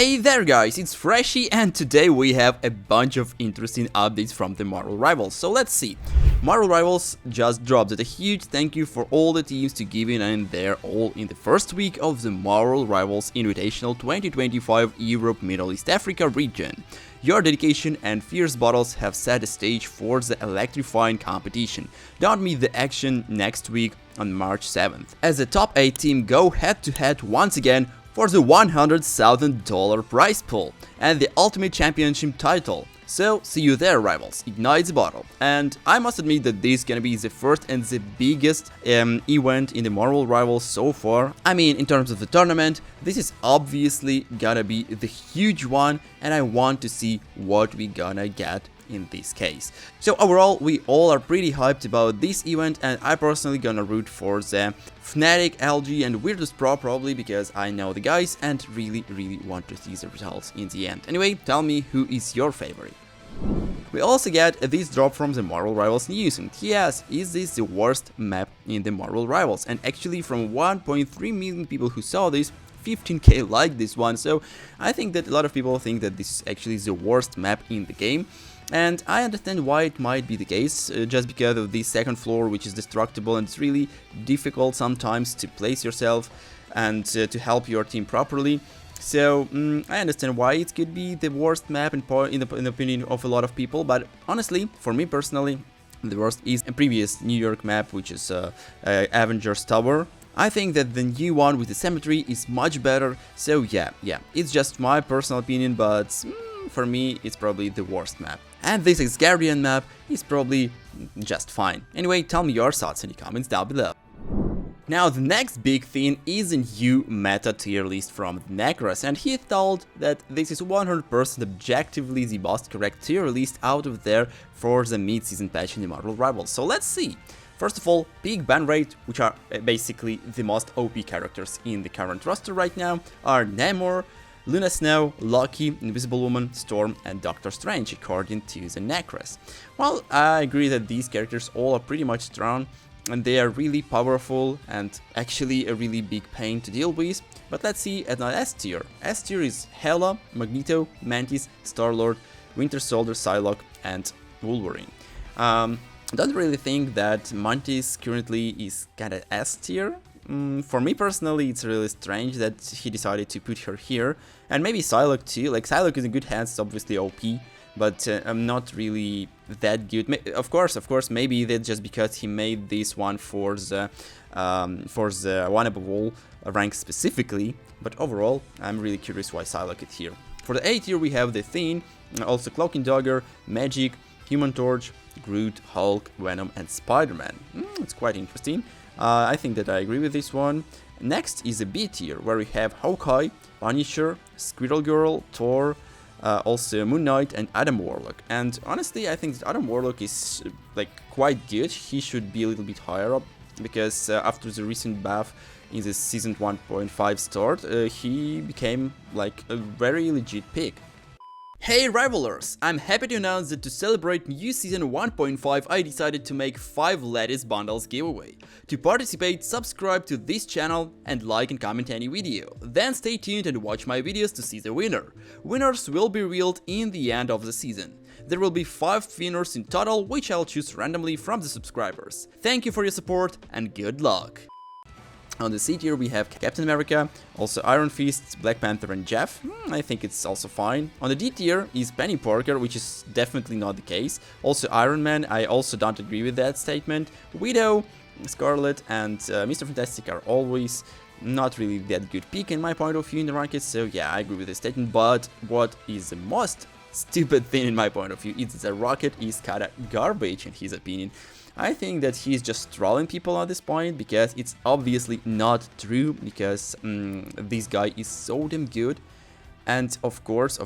Hey there guys, it's Freshy and today we have a bunch of interesting updates from the Marvel Rivals. So let's see. Marvel Rivals just dropped a huge thank you for all the teams to give in their all in the first week of the Marvel Rivals Invitational 2025 Europe Middle East Africa region. Your dedication and fierce battles have set the stage for the electrifying competition. Don't miss the action next week on March 7th, as the top 8 team go head to head once again for the $100,000 prize pool and the Ultimate Championship title. So see you there, rivals, ignite the battle. And I must admit that this is gonna be the first and the biggest event in the Marvel Rivals so far. I mean, in terms of the tournament, this is obviously gonna be the huge one, and I want to see what we gonna get in this case. So overall, we all are pretty hyped about this event, and I personally gonna root for the Fnatic, LG and Virtus Pro probably because I know the guys and really want to see the results in the end. Anyway, tell me who is your favorite. We also get this drop from the Marvel Rivals news, and yes, is this the worst map in the Marvel Rivals? And actually from 1.3 million people who saw this, 15k liked this one, so I think that a lot of people think that this is actually the worst map in the game. And I understand why it might be the case, just because of the second floor, which is destructible, and it's really difficult sometimes to place yourself and to help your team properly. So I understand why it could be the worst map in the opinion of a lot of people, but honestly, for me personally, the worst is a previous New York map, which is Avengers Tower. I think that the new one with the cemetery is much better, so yeah, it's just my personal opinion, but for me, it's probably the worst map. And this Asgardian map is probably just fine. Anyway, tell me your thoughts in the comments down below. Now, the next big thing is a new meta tier list from Nightcrawler, and he told that this is 100% objectively the most correct tier list out of there for the mid-season patch in the Marvel Rivals. So let's see. First of all, peak ban rate, which are basically the most OP characters in the current roster right now, are Namor, Luna Snow, Loki, Invisible Woman, Storm and Doctor Strange according to the Nightcrawler. Well, I agree that these characters all are pretty much strong and they are really powerful and actually a really big pain to deal with. But let's see at an S tier. S tier is Hela, Magneto, Mantis, Star-Lord, Winter Soldier, Psylocke and Wolverine. Don't really think that Mantis currently is kinda S tier. For me personally, it's really strange that he decided to put her here, and maybe Psylocke too. Like, Psylocke is in good hands, it's obviously OP, but I'm not really that good. Of course, maybe that's just because he made this one for the one above all rank specifically. But overall, I'm really curious why Psylocke is here. For the A tier, we have the Thing, also Cloak and Dagger, Magic, Human Torch, Groot, Hulk, Venom, and Spider-Man. It's quite interesting. I think that I agree with this one. Next is a B tier, where we have Hawkeye, Punisher, Squirrel Girl, Thor, also Moon Knight and Adam Warlock. And honestly, I think that Adam Warlock is like quite good. He should be a little bit higher up, because after the recent buff in the season 1.5 start, he became like a very legit pick. Hey Rivalers! I'm happy to announce that to celebrate new season 1.5 I decided to make 5 lattice bundles giveaway. To participate, subscribe to this channel and like and comment any video. Then stay tuned and watch my videos to see the winner. Winners will be revealed in the end of the season. There will be 5 winners in total, which I'll choose randomly from the subscribers. Thank you for your support and good luck! On the C tier we have Captain America, also Iron Fist, Black Panther and Jeff. I think it's also fine. On the D tier is Penny Parker, which is definitely not the case. Also Iron Man, I also don't agree with that statement. Widow, Scarlet and Mr. Fantastic are always not really that good pick in my point of view in the rankings, so yeah, I agree with this statement. But what is the most stupid thing in my point of view is that Rocket is kinda garbage in his opinion. I think that he's just trolling people at this point, because it's obviously not true, because this guy is so damn good. And of course,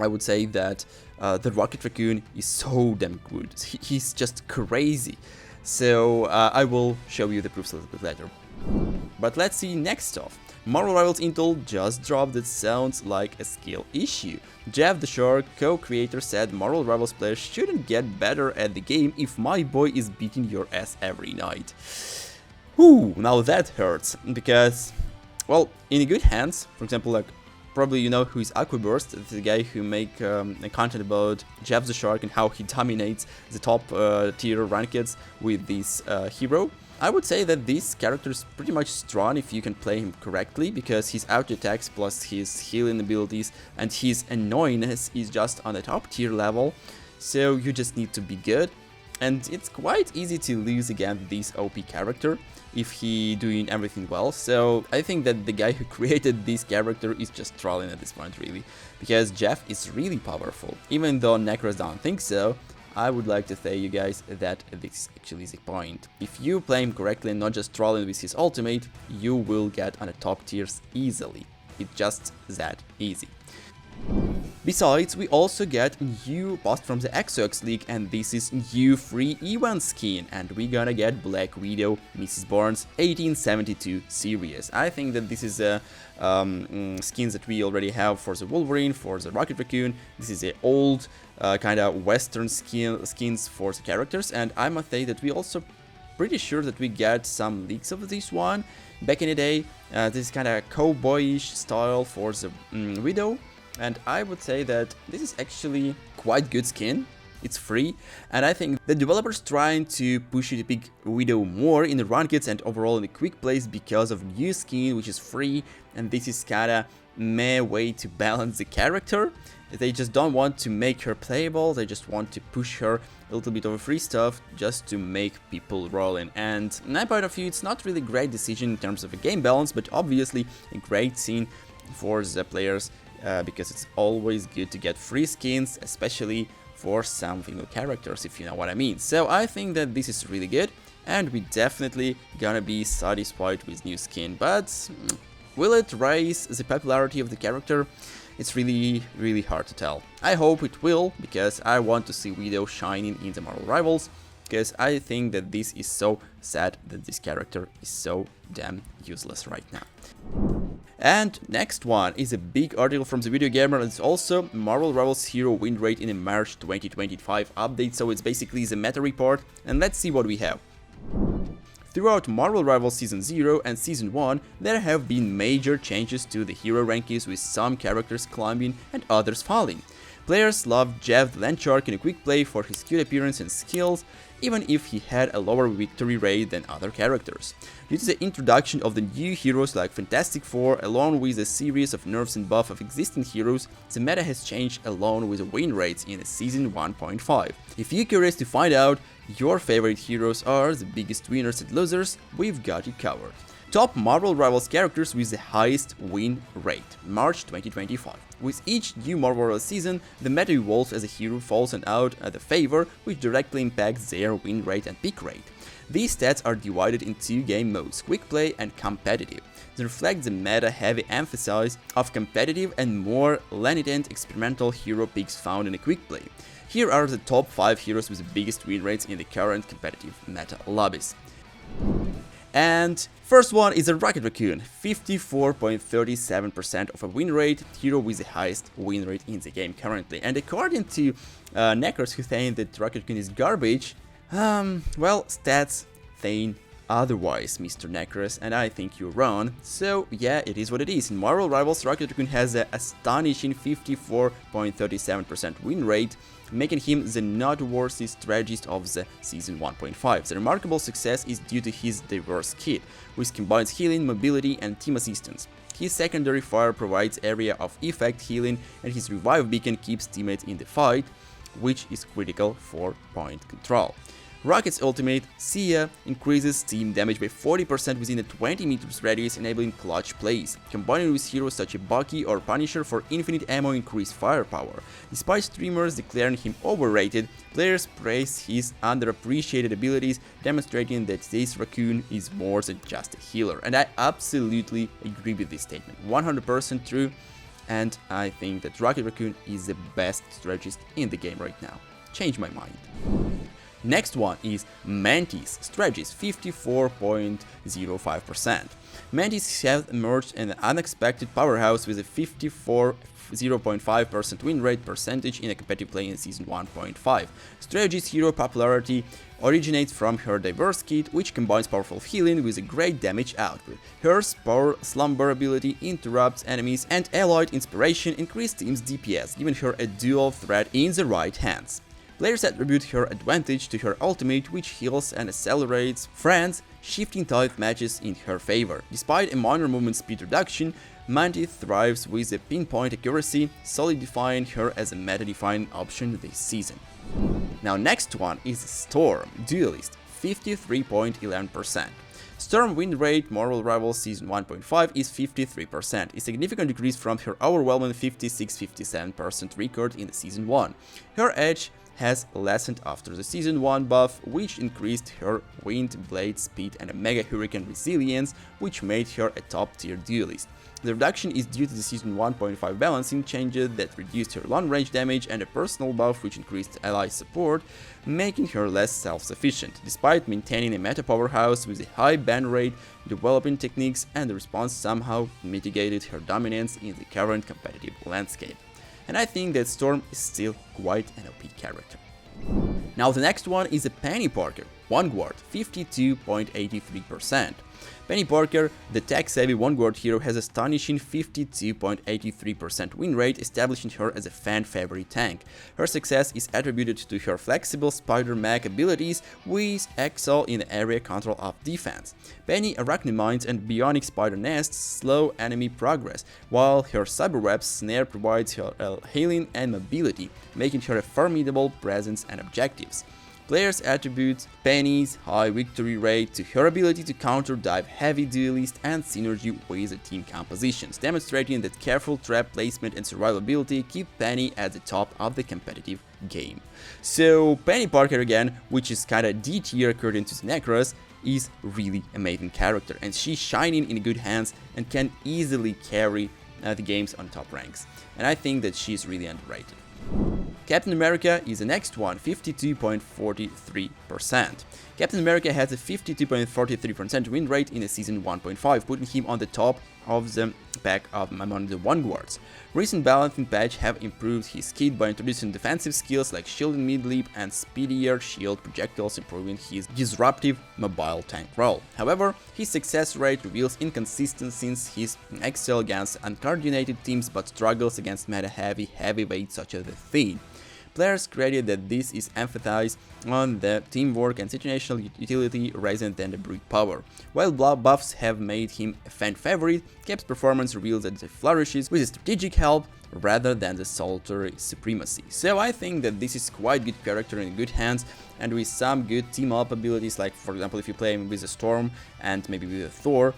I would say that the Rocket Raccoon is so damn good. He's just crazy. So I will show you the proofs a little bit later. But let's see next off. Marvel Rivals Intel just dropped that sounds like a skill issue. Jeff the Shark, co-creator, said Marvel Rivals players shouldn't get better at the game if my boy is beating your ass every night. Whew, now that hurts, because, well, in good hands, for example, like probably you know who is Aquaburst, the guy who make content about Jeff the Shark and how he dominates the top tier rankeds with this hero. I would say that this character is pretty much strong if you can play him correctly, because his auto attacks plus his healing abilities and his annoyingness is just on the top tier level, so you just need to be good. And it's quite easy to lose against this OP character if he doing everything well, so I think that the guy who created this character is just trolling at this point really, because Jeff is really powerful. Even though Necros don't think so, I would like to say you guys that this actually is a point. If you play him correctly and not just trolling with his ultimate, you will get on the top tiers easily. It's just that easy. Besides, we also get new post from the XOX League, and this is new free event skin, and we're gonna get Black Widow Mrs. Barnes 1872 series. I think that this is a skins that we already have for the Wolverine, for the Rocket Raccoon. This is a old kind of Western skins for the characters, and I must say that we also pretty sure that we get some leaks of this one back in the day. This kind of cowboyish style for the Widow. And I would say that this is actually quite good skin. It's free, and I think the developers trying to push you to pick Widow more in the rankeds and overall in the quick plays because of new skin which is free, and this is kinda meh way to balance the character. They just don't want to make her playable, they just want to push her a little bit of free stuff just to make people roll in. And in my point of view, it's not really a great decision in terms of a game balance, but obviously a great scene for the players. Because it's always good to get free skins, especially for some female characters, if you know what I mean. So I think that this is really good, and we definitely gonna be satisfied with new skin. But will it raise the popularity of the character? It's really hard to tell. I hope it will, because I want to see Widow shining in the Marvel Rivals, because I think that this is so sad that this character is so damn useless right now. And next one is a big article from the Video Gamer, and it's also Marvel Rivals hero win rate in a March 2025 update, so it's basically the meta report, and let's see what we have. Throughout Marvel Rivals Season 0 and Season 1, there have been major changes to the hero rankings, with some characters climbing and others falling. Players love Jeff the Land Shark in a quick play for his cute appearance and skills, even if he had a lower victory rate than other characters. Due to the introduction of the new heroes like Fantastic Four, along with a series of nerfs and buffs of existing heroes, the meta has changed along with the win rates in Season 1.5. If you're curious to find out your favorite heroes are the biggest winners and losers, we've got you covered. Top Marvel Rivals characters with the highest win rate, March 2025. With each new Marvel Rivals season, the meta evolves as a hero falls out of favor, which directly impacts their win rate and pick rate. These stats are divided in two game modes, quick play and competitive. They reflect the meta-heavy emphasis of competitive and more lenitent experimental hero picks found in a quick play. Here are the top 5 heroes with the biggest win rates in the current competitive meta lobbies. And first one is a Rocket Raccoon, 54.37% of a win rate, hero with the highest win rate in the game currently. And according to Necros, who think that Rocket Raccoon is garbage, well, stats saying otherwise, Mr. Necros, and I think you're wrong. So yeah, it is what it is. In Marvel Rivals, Rocket Raccoon has an astonishing 54.37% win rate, making him the noteworthy strategist of the Season 1.5. The remarkable success is due to his diverse kit, which combines healing, mobility, and team assistance. His secondary fire provides area of effect healing, and his revive beacon keeps teammates in the fight, which is critical for point control. Rocket's ultimate, Sia, increases team damage by 40% within a 20 meters radius, enabling clutch plays, combining with heroes such as Bucky or Punisher for infinite ammo increased firepower. Despite streamers declaring him overrated, players praise his underappreciated abilities, demonstrating that this raccoon is more than just a healer. And I absolutely agree with this statement, 100% true, and I think that Rocket Raccoon is the best strategist in the game right now. Change my mind. Next one is Mantis, strategies 54.05%. Mantis have emerged an unexpected powerhouse with a 0.5% win rate percentage in a competitive play in Season 1.5. Strategy's hero popularity originates from her diverse kit, which combines powerful healing with a great damage output. Her Power Slumber ability interrupts enemies, and allied inspiration increase team's DPS, giving her a dual threat in the right hands. Players attribute her advantage to her ultimate, which heals and accelerates friends, shifting tight matches in her favor. Despite a minor movement speed reduction, Mantis thrives with a pinpoint accuracy, solidifying her as a meta-defining option this season. Now next one is Storm, Duelist, 53.11%. Storm win rate Moral Rivals Season 1.5 is 53%, a significant decrease from her overwhelming 56-57% record in the Season 1. Her edge has lessened after the Season 1 buff, which increased her wind blade speed and a mega hurricane resilience, which made her a top-tier duelist. The reduction is due to the Season 1.5 balancing changes that reduced her long-range damage and a personal buff which increased ally support, making her less self-sufficient, despite maintaining a meta powerhouse with a high ban rate, developing techniques, and the response somehow mitigated her dominance in the current competitive landscape. And I think that Storm is still quite an OP character. Now the next one is a Penny Parker, Vanguard, 52.83%. Penny Parker, the tech-savvy Vanguard hero, has a astonishing 52.83% win rate, establishing her as a fan-favorite tank. Her success is attributed to her flexible Spider-Mech abilities, which excel in the area control of defense. Penny Arachne Mines and Bionic Spider Nests slow enemy progress, while her Cyberweb's snare provides her healing and mobility, making her a formidable presence and objectives. Players attribute Penny's high victory rate to her ability to counter-dive heavy duelist and synergy with the team compositions, demonstrating that careful trap placement and survivability keep Penny at the top of the competitive game. So Penny Parker again, which is kinda D tier according to Necros, is really amazing character, and she's shining in good hands and can easily carry the games on top ranks. And I think that she's really underrated. Captain America is the next one, 52.43%. Captain America has a 52.43% win rate in the Season 1.5, putting him on the top of the pack among the Vanguards. Recent balancing patch have improved his kit by introducing defensive skills like shield and mid-leap and speedier shield projectiles, improving his disruptive mobile tank role. However, his success rate reveals inconsistencies since he excels against uncoordinated teams but struggles against meta-heavy heavyweights such as the Fiend. Players credit that this is emphasized on the teamwork and situational utility rather than the brute power. While buffs have made him a fan favorite, Cap's performance reveals that he flourishes with strategic help rather than the solitary supremacy. So I think that this is quite good character in good hands, and with some good team-up abilities, like for example if you play him with a Storm and maybe with a Thor,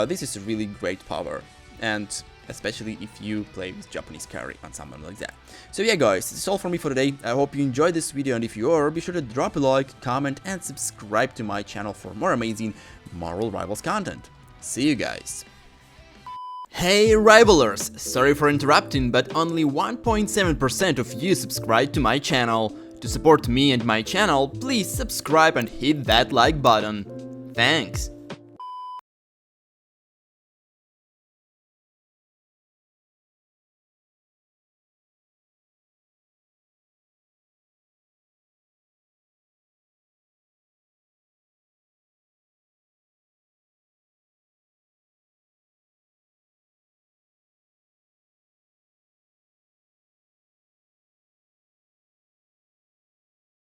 this is a really great power. And especially if you play with Japanese carry on someone like that. So yeah guys, this is all from me for today. I hope you enjoyed this video, and if you are, be sure to drop a like, comment and subscribe to my channel for more amazing Marvel Rivals content. See you guys! Hey Rivalers! Sorry for interrupting, but only 1.7% of you subscribe to my channel. To support me and my channel, please subscribe and hit that like button. Thanks!